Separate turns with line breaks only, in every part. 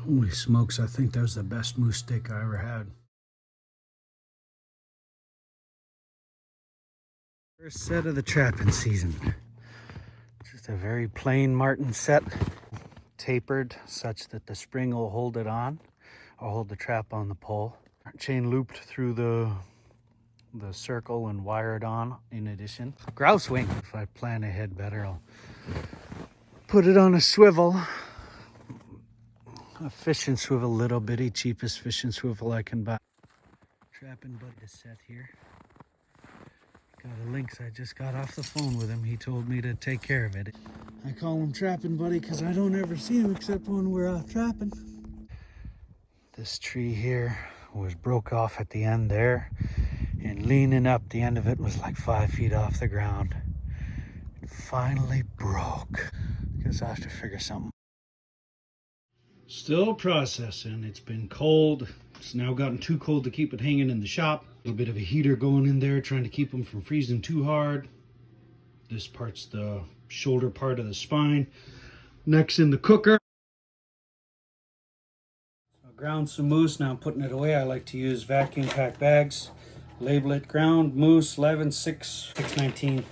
Holy smokes, I think that was the best moose steak I ever had. First set of the trapping season. Just a very plain marten set, tapered such that the spring will hold it on, or hold the trap on the pole. Chain looped through the circle and wired on in addition. Grouse wing. If I plan ahead better, I'll put it on a swivel. A fishing swivel, little bitty, cheapest fishing swivel I can buy. Trapping buddy to set here. Got a lynx. I just got off the phone with him. He told me to take care of it. I call him trapping buddy because I don't ever see him except when we're out trapping. This tree here was broke off at the end there, and leaning up, the end of it was like 5 feet off the ground. It finally broke. Guess I have to figure something. Still processing. It's been cold. It's now gotten too cold to keep it hanging in the shop. A little bit of a heater going in there, trying to keep them from freezing too hard. This part's the shoulder part of the spine. Neck's in the cooker. So I ground some moose. Now I'm putting it away. I like to use vacuum pack bags. Label it ground moose 11/6/619.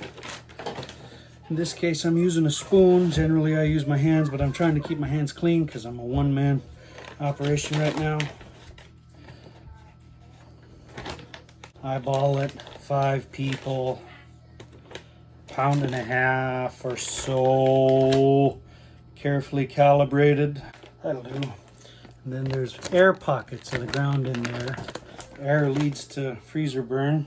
In this case, I'm using a spoon. Generally, I use my hands, but I'm trying to keep my hands clean because I'm a one-man operation right now. Eyeball it, 5 people, 1.5 pounds or so, carefully calibrated. That'll do. And then there's air pockets of the ground in there. Air leads to freezer burn.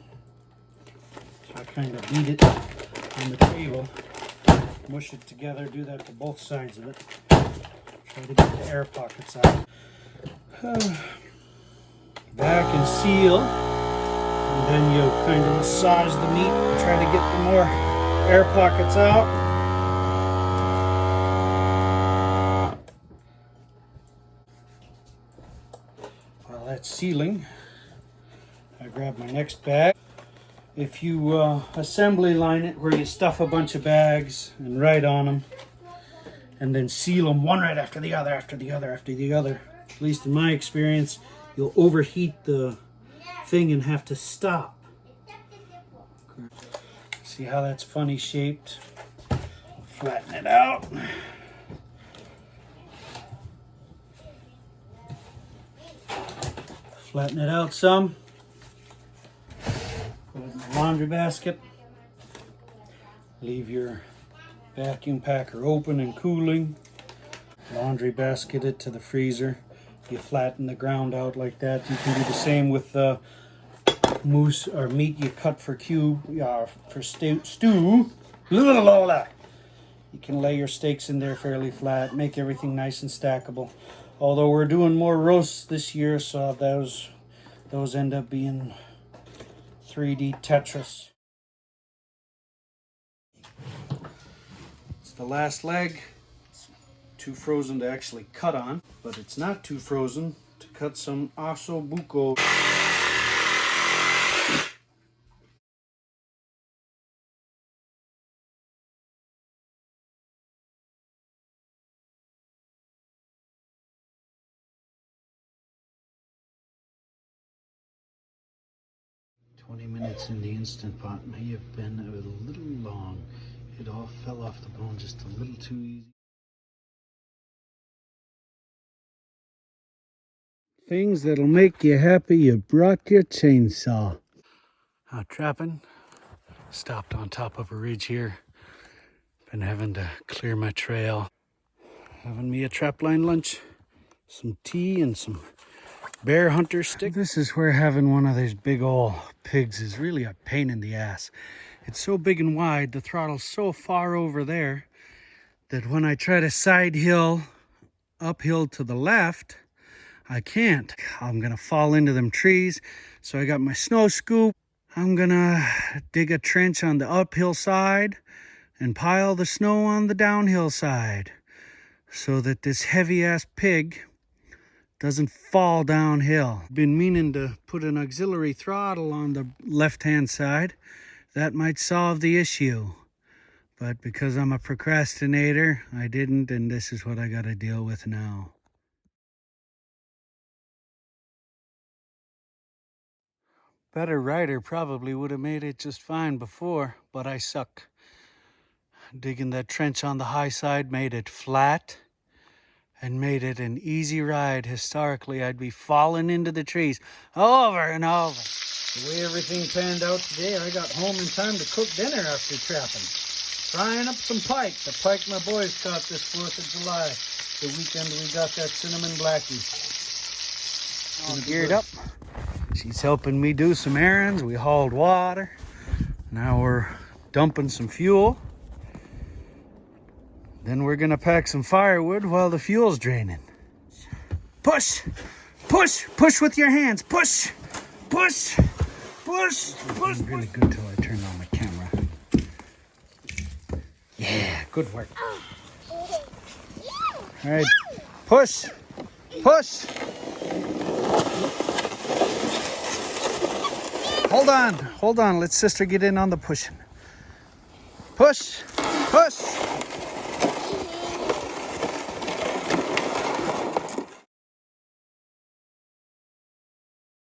So I kind of beat it on the table. Mush it together, do that to both sides of it. Try to get the air pockets out. Back and seal. And then you kind of massage the meat and try to get the more air pockets out. While that's sealing, I grab my next bag. If you assembly line it where you stuff a bunch of bags and write on them and then seal them one right after the other, after the other, after the other, at least in my experience, you'll overheat the thing and have to stop. See how that's funny shaped? Flatten it out. Flatten it out some. Put it in the laundry basket. Leave your vacuum packer open and cooling. Laundry basket it to the freezer. You flatten the ground out like that. You can do the same with the moose or meat you cut for stew. You can lay your steaks in there fairly flat. Make everything nice and stackable. Although we're doing more roasts this year, so those end up being 3D Tetris. It's the last leg. It's too frozen to actually cut on, but it's not too frozen to cut some osso buco. Minutes in the Instant Pot may have been a little long. It all fell off the bone just a little too easy. Things that'll make you happy you brought your chainsaw. Out trapping. Stopped on top of a ridge here. Been having to clear my trail. Having me a trapline lunch. Some tea and some bear hunter stick. This is where having one of these big old pigs is really a pain in the ass. It's so big and wide, the throttle's so far over there that when I try to side hill uphill to the left, I can't. I'm gonna fall into them trees. So I got my snow scoop. I'm gonna dig a trench on the uphill side and pile the snow on the downhill side so that this heavy ass pig doesn't fall downhill. Been meaning to put an auxiliary throttle on the left-hand side. That might solve the issue. But because I'm a procrastinator, I didn't, and this is what I gotta deal with now. Better rider probably would have made it just fine before, but I suck. Digging that trench on the high side made it flat and made it an easy ride. Historically, I'd be falling into the trees over and over. The way everything panned out today, I got home in time to cook dinner after trapping. Frying up some pike, the pike my boys caught this 4th of July. The weekend we got that cinnamon blackie. All geared up. She's helping me do some errands. We hauled water. Now we're dumping some fuel. Then we're gonna pack some firewood while the fuel's draining. Push, push, push with your hands. Push, push, push, push. Really good till I turn on the camera. Yeah, good work. All right, push, push. Hold on. Let sister get in on the pushing. Push, push.